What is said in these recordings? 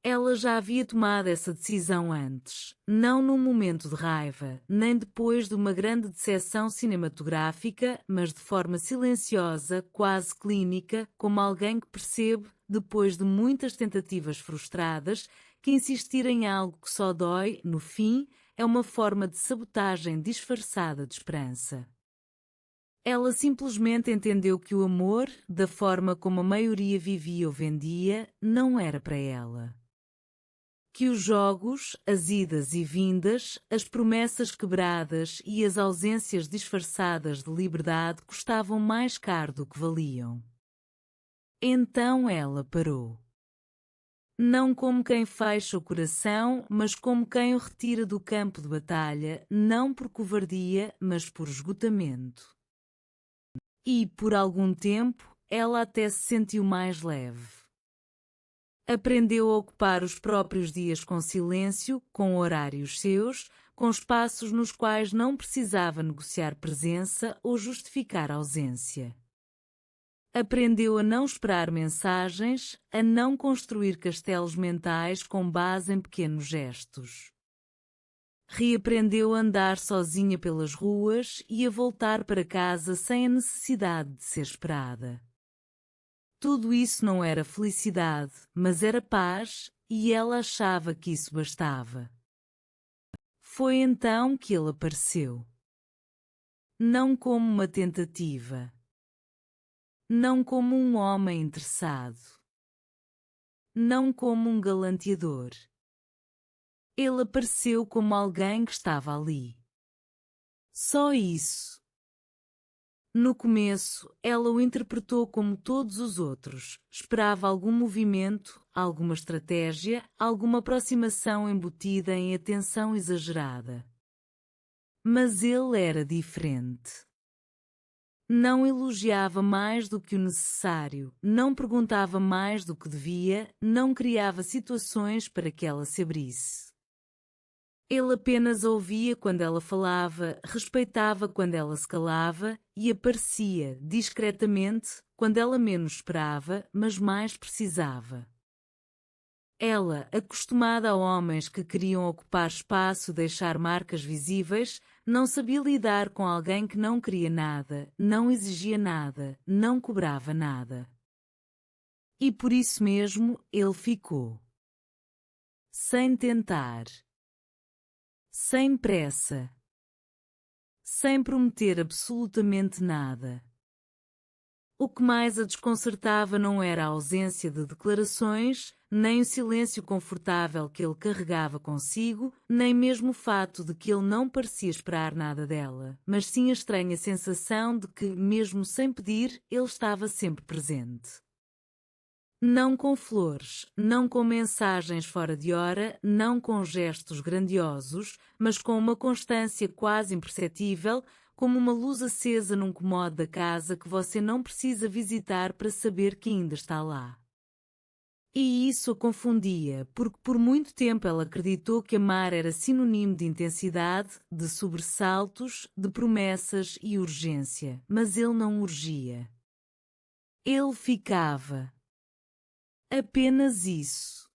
Ela já havia tomado essa decisão antes, não num momento de raiva, nem depois de uma grande decepção cinematográfica, mas de forma silenciosa, quase clínica, como alguém que percebe, depois de muitas tentativas frustradas, que insistir em algo que só dói, no fim, é uma forma de sabotagem disfarçada de esperança. Ela simplesmente entendeu que o amor, da forma como a maioria vivia ou vendia, não era para ela. Que os jogos, as idas e vindas, as promessas quebradas e as ausências disfarçadas de liberdade custavam mais caro do que valiam. Então ela parou. Não como quem fecha o coração, mas como quem o retira do campo de batalha, não por covardia, mas por esgotamento. E, por algum tempo, ela até se sentiu mais leve. Aprendeu a ocupar os próprios dias com silêncio, com horários seus, com espaços nos quais não precisava negociar presença ou justificar ausência. Aprendeu a não esperar mensagens, a não construir castelos mentais com base em pequenos gestos. Reaprendeu a andar sozinha pelas ruas e a voltar para casa sem a necessidade de ser esperada. Tudo isso não era felicidade, mas era paz, e ela achava que isso bastava. Foi então que ele apareceu. Não como uma tentativa. Não como um homem interessado. Não como um galanteador. Ele apareceu como alguém que estava ali. Só isso. No começo, ela o interpretou como todos os outros, esperava algum movimento, alguma estratégia, alguma aproximação embutida em atenção exagerada. Mas ele era diferente. Não elogiava mais do que o necessário, não perguntava mais do que devia, não criava situações para que ela se abrisse. Ele apenas a ouvia quando ela falava, respeitava quando ela se calava e aparecia, discretamente, quando ela menos esperava, mas mais precisava. Ela, acostumada a homens que queriam ocupar espaço, deixar marcas visíveis, não sabia lidar com alguém que não queria nada, não exigia nada, não cobrava nada. E por isso mesmo, ele ficou. Sem tentar. Sem pressa. Sem prometer absolutamente nada. O que mais a desconcertava não era a ausência de declarações, nem o silêncio confortável que ele carregava consigo, nem mesmo o fato de que ele não parecia esperar nada dela, mas sim a estranha sensação de que, mesmo sem pedir, ele estava sempre presente. Não com flores, não com mensagens fora de hora, não com gestos grandiosos, mas com uma constância quase imperceptível, como uma luz acesa num cômodo da casa que você não precisa visitar para saber que ainda está lá. E isso a confundia, porque por muito tempo ela acreditou que amar era sinônimo de intensidade, de sobressaltos, de promessas e urgência, mas ele não urgia. Ele ficava. Apenas isso.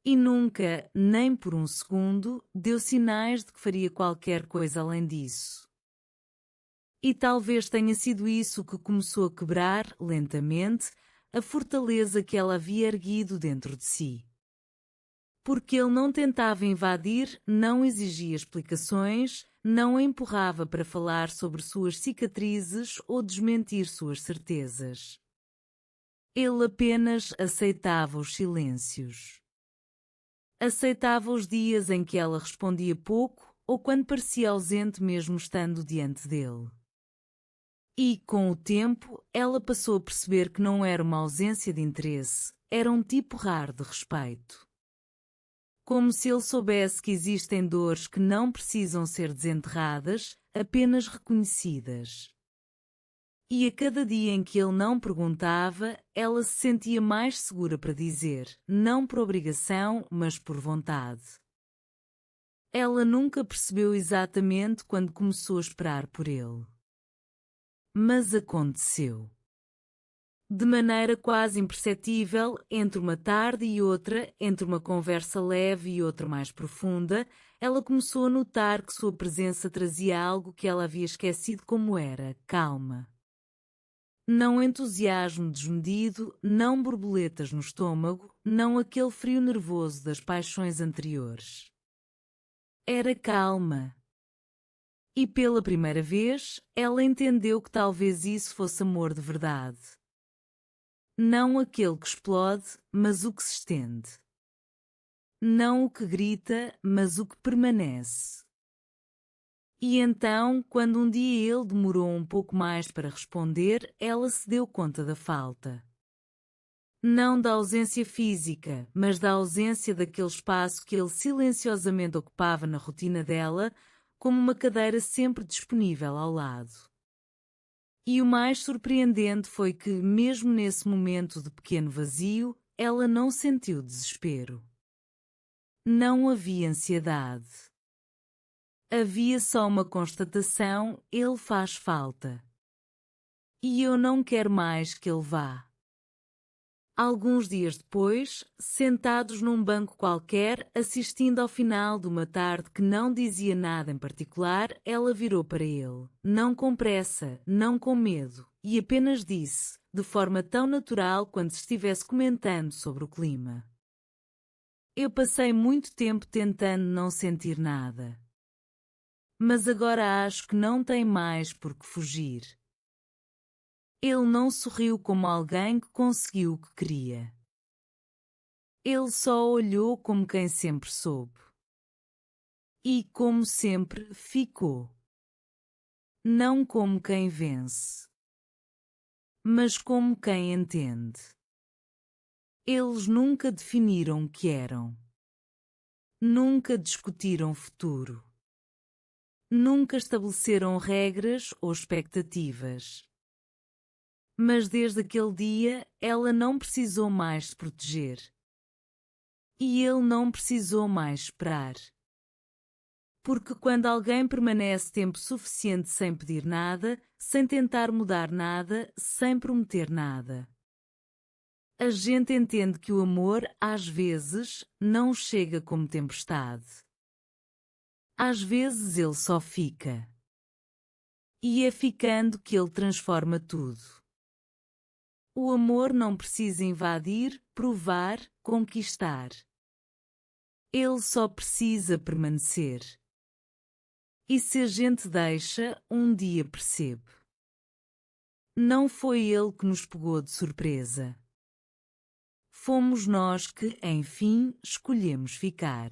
E nunca, nem por um segundo, deu sinais de que faria qualquer coisa além disso. E talvez tenha sido isso que começou a quebrar, lentamente, a fortaleza que ela havia erguido dentro de si. Porque ele não tentava invadir, não exigia explicações, não a empurrava para falar sobre suas cicatrizes ou desmentir suas certezas. Ele apenas aceitava os silêncios. Aceitava os dias em que ela respondia pouco ou quando parecia ausente mesmo estando diante dele. E, com o tempo, ela passou a perceber que não era uma ausência de interesse, era um tipo raro de respeito. Como se ele soubesse que existem dores que não precisam ser desenterradas, apenas reconhecidas. E a cada dia em que ele não perguntava, ela se sentia mais segura para dizer, não por obrigação, mas por vontade. Ela nunca percebeu exatamente quando começou a esperar por ele. Mas aconteceu. De maneira quase imperceptível, entre uma tarde e outra, entre uma conversa leve e outra mais profunda, ela começou a notar que sua presença trazia algo que ela havia esquecido como era: calma. Não entusiasmo desmedido, não borboletas no estômago, não aquele frio nervoso das paixões anteriores. Era calma. E pela primeira vez, ela entendeu que talvez isso fosse amor de verdade. Não aquele que explode, mas o que se estende. Não o que grita, mas o que permanece. E então, quando um dia ele demorou um pouco mais para responder, ela se deu conta da falta. Não da ausência física, mas da ausência daquele espaço que ele silenciosamente ocupava na rotina dela, como uma cadeira sempre disponível ao lado. E o mais surpreendente foi que, mesmo nesse momento de pequeno vazio, ela não sentiu desespero. Não havia ansiedade. Havia só uma constatação: ele faz falta. E eu não quero mais que ele vá. Alguns dias depois, sentados num banco qualquer, assistindo ao final de uma tarde que não dizia nada em particular, ela virou para ele, não com pressa, não com medo, e apenas disse, de forma tão natural quanto se estivesse comentando sobre o clima: eu passei muito tempo tentando não sentir nada. Mas agora acho que não tem mais por que fugir. Ele não sorriu como alguém que conseguiu o que queria. Ele só olhou como quem sempre soube. E, como sempre, ficou. Não como quem vence, mas como quem entende. Eles nunca definiram o que eram. Nunca discutiram futuro. Nunca estabeleceram regras ou expectativas. Mas desde aquele dia, ela não precisou mais se proteger. E ele não precisou mais esperar. Porque quando alguém permanece tempo suficiente sem pedir nada, sem tentar mudar nada, sem prometer nada, a gente entende que o amor, às vezes, não chega como tempestade. Às vezes ele só fica. E é ficando que ele transforma tudo. O amor não precisa invadir, provar, conquistar. Ele só precisa permanecer. E se a gente deixa, um dia percebe. Não foi ele que nos pegou de surpresa. Fomos nós que, enfim, escolhemos ficar.